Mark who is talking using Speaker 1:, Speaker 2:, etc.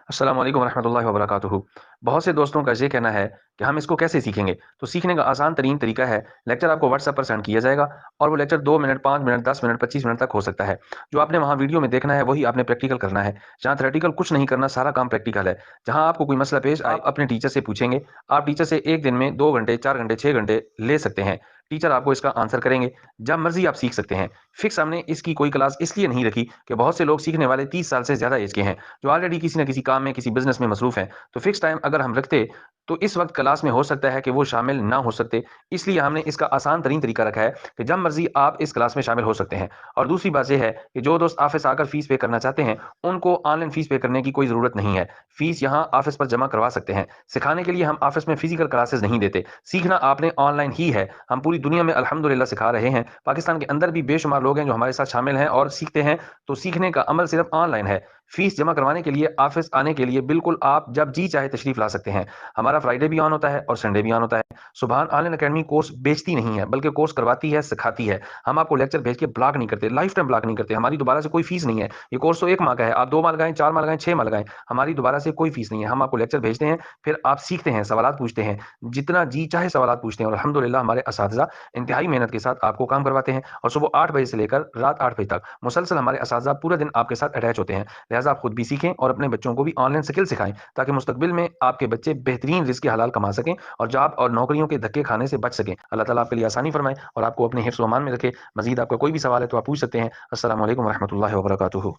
Speaker 1: अस्सलाम वालेकुम रहमतुल्लाहि व बरकातुहू। बहुत से दोस्तों का ये कहना है कि हम इसको कैसे सीखेंगे। तो सीखने का आसान तरीन तरीका है, लेक्चर आपको व्हाट्सएप पर सेंड किया जाएगा और वो lecture 2 minute, 5 minute, 10 minute, 25 minute तक हो सकता है। जो आपने वहाँ वीडियो में देखना है वही आपने प्रैक्टिकल करना है। जहाँ थ्योरेटिकल कुछ नहीं करना, सारा काम प्रैक्टिकल है। जहाँ आपको कोई मसला पेश आए, आप अपने टीचर से पूछेंगे। आप टीचर से एक दिन में 2 घंटे, 4 घंटे, 6 घंटे ले सकते हैं। टीचर आपको इसका आंसर करेंगे। जब मर्जी आप सीख सकते हैं। फिक्स हमने इसकी कोई क्लास इसलिए नहीं रखी कि बहुत से लोग सीखने वाले 30 साल से ज़्यादा एज के हैं, जो ऑलरेडी किसी न किसी काम में, किसी बिज़नेस में मसरूफ़ हैं। तो फिक्स टाइम अगर हम रखते तो इस वक्त क्लास में हो सकता है कि वो शामिल ना हो सकते। इसलिए हमने इसका आसान तरीन तरीका रखा है कि जब मर्जी आप इस क्लास में शामिल हो सकते हैं। और दूसरी बात यह है कि जो दोस्त ऑफिस आकर फीस पे करना चाहते हैं, उनको ऑनलाइन फीस पे करने की कोई ज़रूरत नहीं है। फीस यहाँ ऑफिस पर जमा करवा सकते हैं। सिखाने के लिए हम ऑफिस में फिजिकल क्लासेस नहीं देते। सीखना आपने ऑनलाइन ही है। हम पूरी दुनिया में अल्हम्दुलिल्लाह सिखा रहे हैं। पाकिस्तान के अंदर भी बेशुमार लोग हैं जो हमारे साथ शामिल हैं और सीखते हैं। तो सीखने का अमल सिर्फ ऑनलाइन है। फीस जमा करवाने के लिए, ऑफिस आने के लिए बिल्कुल आप जब जी चाहे तशरीफ ला सकते हैं। हमारा फ्राइडे भी ऑन होता है और संडे भी ऑन होता है। सुबहान ऑनलाइन अकेडमी कोर्स बेचती नहीं है, बल्कि कोर्स करवाती है, सिखाती है। हम आपको लेक्चर भेज के ब्लॉक नहीं करते, लाइफ टाइम ब्लॉक नहीं करते। हमारी दोबारा से कोई फीस नहीं है। ये कोर्स तो 1 माह का है। आप 2 माह लगाएं, 4 माह लगाएं, 6 माह लगाएं, हमारी दोबारा से कोई फीस नहीं है। हम आपको लेक्चर भेजते हैं, फिर आप सीखते हैं, सवालात पूछते हैं, जितना जी चाहे सवालात पूछते हैं और अल्हम्दुलिल्लाह हमारे असातिज़ा इंतहाई मेहनत के साथ आपको काम करवाते हैं। और सुबह 8 बजे से लेकर रात 8 बजे तक मुसलसल हमारे असातिज़ा पूरे दिन आपके साथ अटैच होते हैं। लिहाजा आप खुद भी सीखें और अपने बच्चों को भी ऑनलाइन स्किल सिखाएं, ताकि मुस्तकबिल में आपके बच्चे बेहतरीन रिज़्क़ हलाल कमा सकें और जॉब और नौकरियों के धक्के खाने से बच सकें। अल्लाह ताला आपके लिए आसानी फरमाए और आपको अपने हिफ्ज़ व अमान में रखे। मज़ीद आपका कोई भी सवाल है तो आप पूछ सकते हैं। अस्सलामु अलैकुम व रहमतुल्लाहि व बरकातुहू।